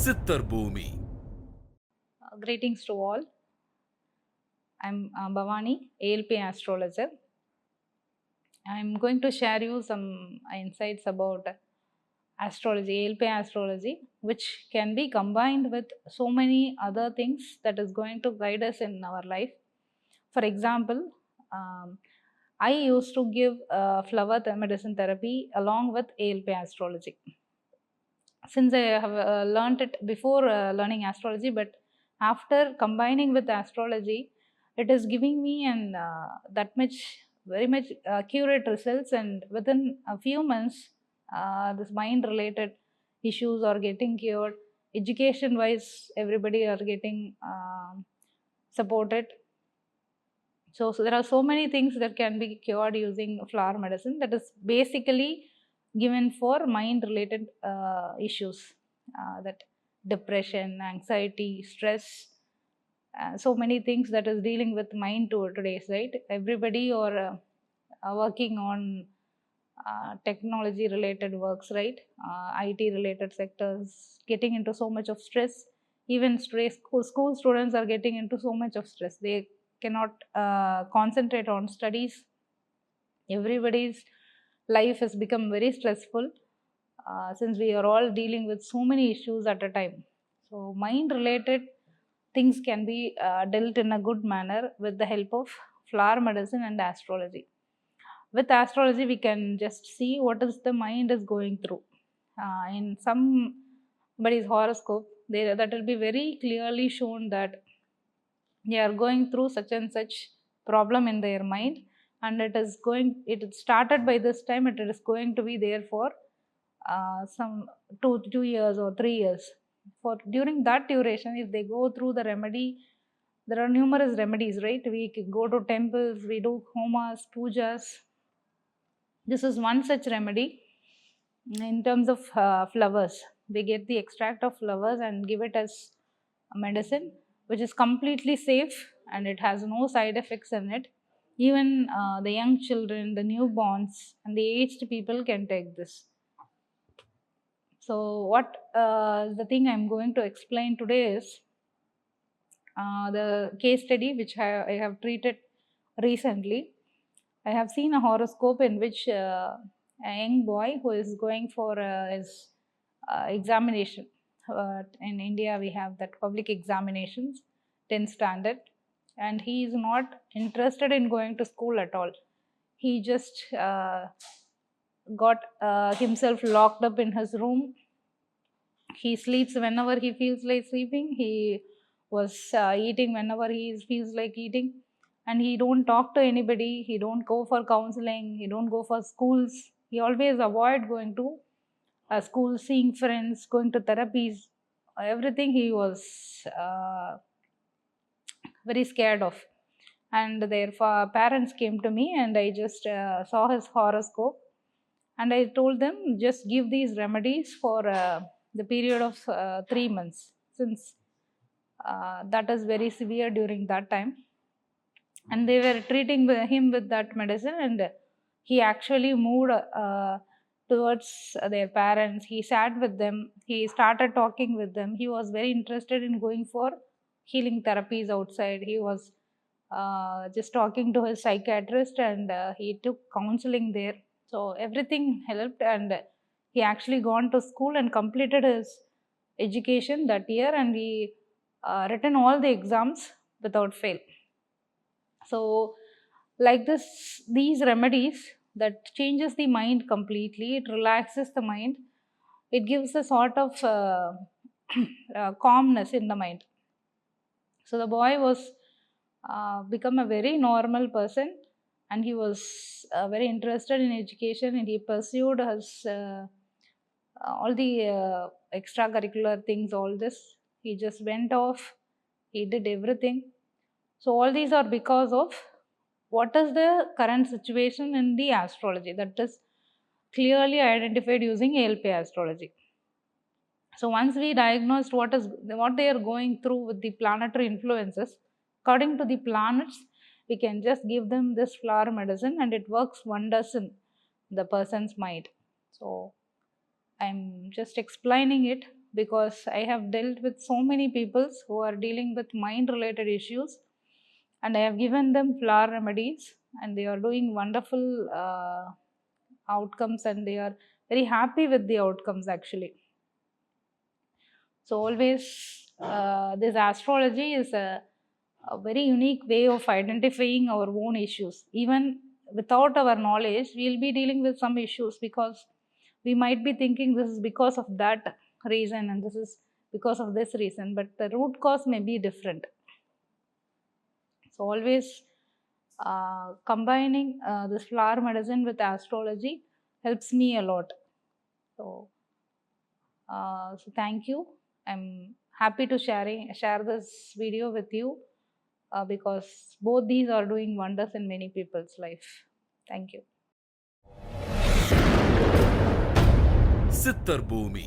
Siddhar Bhoomi. Greetings to all. I'm Bhavani, ALP astrologer. I'm going to share you some insights about astrology, ALP astrology, which can be combined with so many other things that is going to guide us in our life. For example, I used to give flower medicine therapy along with ALP astrology. Since I have learned it before learning astrology, but after combining with astrology, it is giving me that much, very much accurate results, and within a few months, this mind related issues are getting cured. Education wise, everybody are getting supported. So there are so many things that can be cured using flower medicine, that is basically given for mind related issues, that depression, anxiety, stress, so many things that is dealing with mind today's, right? Everybody are working on technology related works, right? IT related sectors getting into so much of stress. Even stress, school students are getting into so much of stress, they cannot concentrate on studies. Everybody's life has become very stressful, since we are all dealing with so many issues at a time. So mind related things can be dealt in a good manner with the help of flower medicine and astrology. With astrology, we can just see what is the mind is going through. In somebody's horoscope, that will be very clearly shown that they are going through such and such problem in their mind, and it started by this time, it is going to be there for some 2 years or 3 years. For during that duration, if they go through the remedy, there are numerous remedies, right? We can go to temples, we do homas, pujas. This is one such remedy. In terms of flowers, we get the extract of flowers and give it as a medicine, which is completely safe and it has no side effects in it. Even the young children, the newborns, and the aged people can take this. So what the thing I'm going to explain today is the case study which I have treated recently. I have seen a horoscope in which a young boy who is going for his examination. In India, we have that public examinations, 10th standard, and he is not interested in going to school at all. He just got himself locked up in his room. He sleeps whenever he feels like sleeping. He was eating whenever he feels like eating, and he don't talk to anybody. He don't go for counseling, he don't go for schools. He always avoid going to school, seeing friends, going to therapies. Everything he was very scared of. And their parents came to me, and I just saw his horoscope, and I told them, just give these remedies for the period of 3 months, since that is very severe during that time. And they were treating him with that medicine, and he actually moved towards their parents. He sat with them, he started talking with them. He was very interested in going for healing therapies outside. He was just talking to his psychiatrist, and he took counseling there. So everything helped, and he actually gone to school and completed his education that year, and he written all the exams without fail. So like this, these remedies that changes the mind completely, it relaxes the mind, it gives a sort of calmness in the mind. So the boy was become a very normal person, and he was very interested in education, and he pursued his all the extracurricular things, all this. He just went off, he did everything. So all these are because of what is the current situation in the astrology, that is clearly identified using ALP astrology. So once we diagnosed what they are going through with the planetary influences, according to the planets, we can just give them this flower medicine, and it works wonders in the person's mind. So I'm just explaining it because I have dealt with so many people who are dealing with mind related issues, and I have given them flower remedies, and they are doing wonderful outcomes, and they are very happy with the outcomes actually. So always this astrology is a very unique way of identifying our own issues. Even without our knowledge, we'll be dealing with some issues because we might be thinking this is because of that reason and this is because of this reason, but the root cause may be different. So always combining this flower medicine with astrology helps me a lot. So thank you. I'm happy to share this video with you because both these are doing wonders in many people's life. Thank you. Siddhar Bhoomi